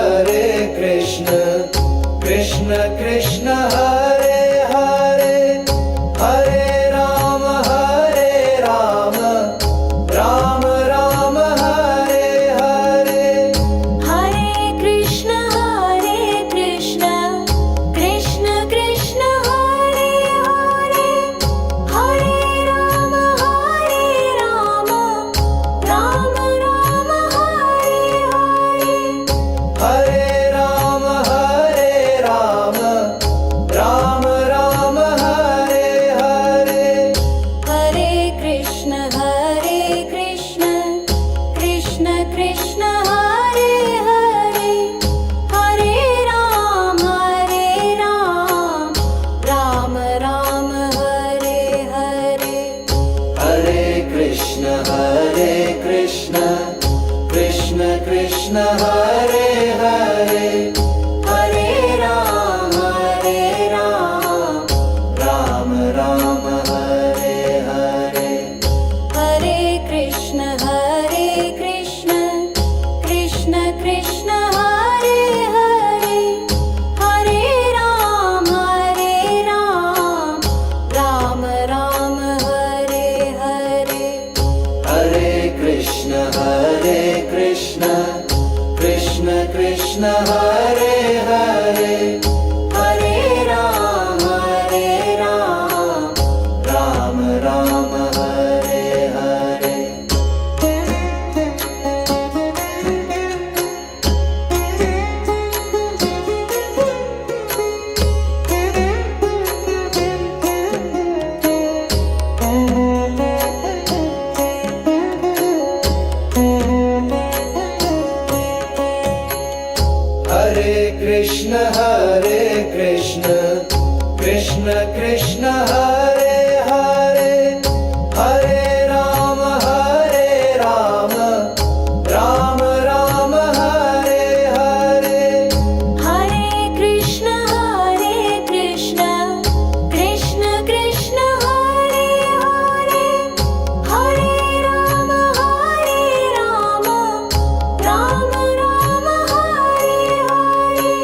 Hare Krishna Krishna Krishna Hare Hare Hare Ram Ram Ram Hare Hare Hare Krishna Krishna Krishna Hare Hare Hare Ram Ram Ram Hare Hare Hare Ram Ram Ram Hare Hare Hare Krishna Krishna Krishna Hare Hare Hare Ram Ram Ram Hare Hare Hare Krishna Krishna Krishna Hare Hare Hare Ram Ram Ram Hare Hare Hare Krishna Krishna Krishna Hare Hare Hare Ram Ram Ram Hare Hare Hare Krishna Krishna Krishna Hare Hare Hare Ram Ram Ram Hare Hare Hare Krishna Krishna Krishna Hare Hare Hare Ram Ram Ram Hare Hare Hare Krishna Krishna Krishna Hare Hare Hare Ram Ram Hare Hare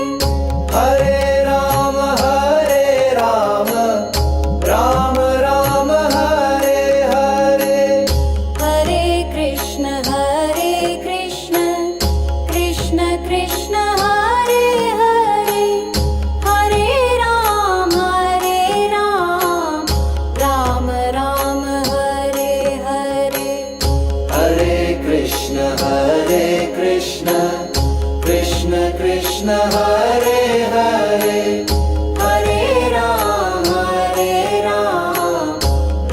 Hare Ram Ram Ram Hare Hare Hare Krishna Krishna Krishna Hare Hare Hare Ram Ram Hare Hare Hare Krishna Krishna Krishna Hare Hare Hare Ram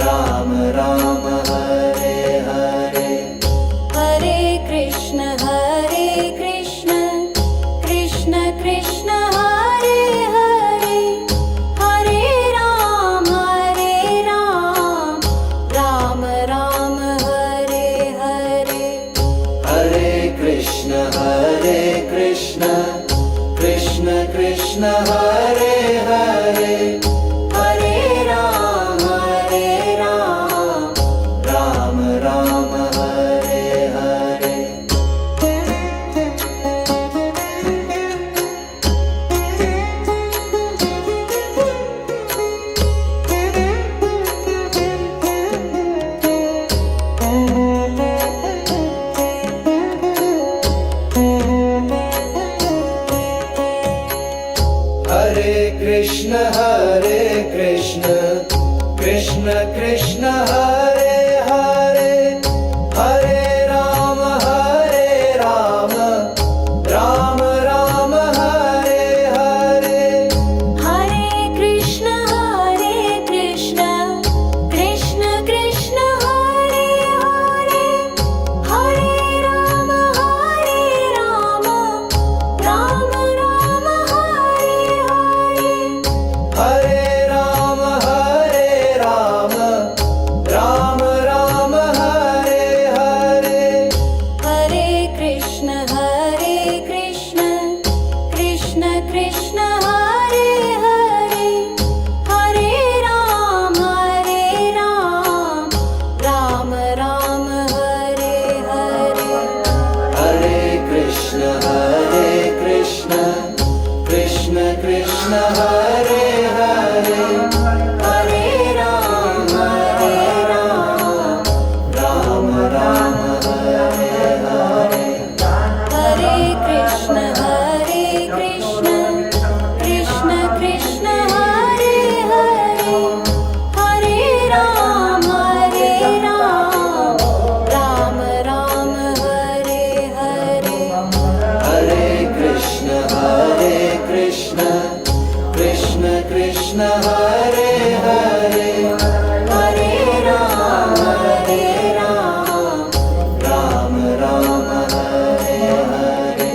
Ram Ram Hare Hare Hare Krishna Krishna Krishna Hare Hare Hare Ram Ram Hare Hare Hare Krishna Krishna Krishna Hare Hare Hare Ram Ram Ram Hare Hare Hare Krishna Krishna Krishna Hare Hare Hare Ram Ram Ram Hare Hare Hare Krishna Krishna Krishna Hare Hare Hare Ram Ram Hare Hare Hare Ram Ram Krishna Hare Hare Hare Ram Ram Ram Hare Hare Hare Krishna Krishna Krishna Hare Hare Hare Ram Ram Ram Hare Hare Hare Krishna Krishna Krishna Hare Hare Hare Ram Ram Ram Hare Hare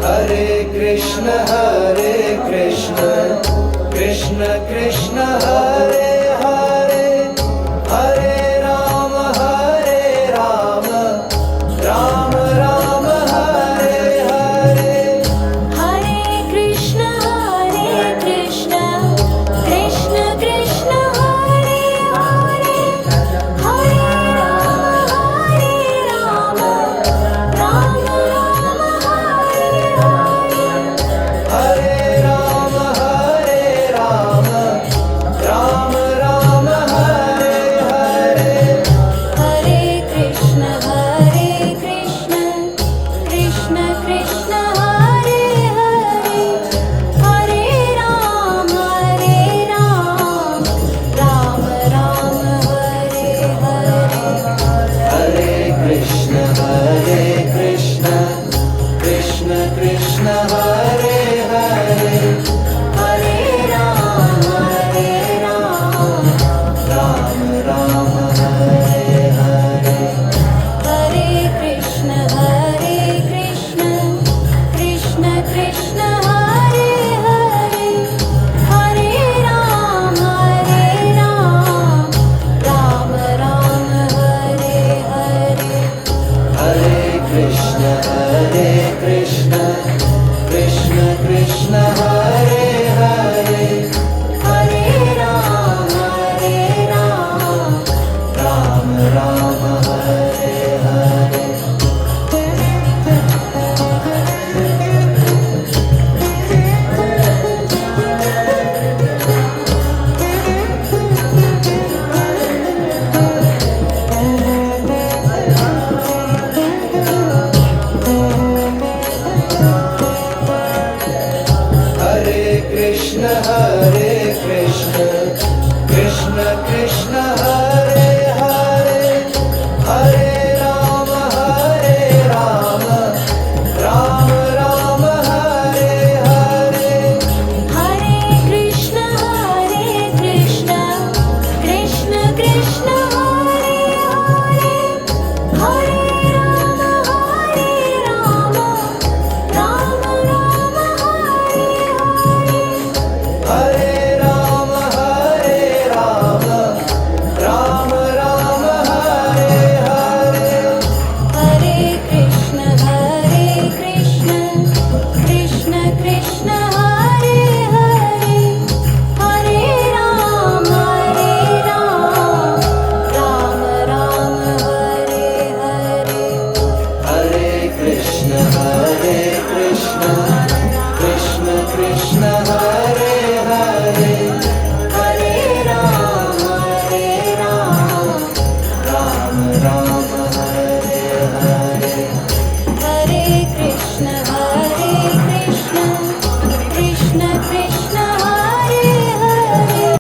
Hare Krishna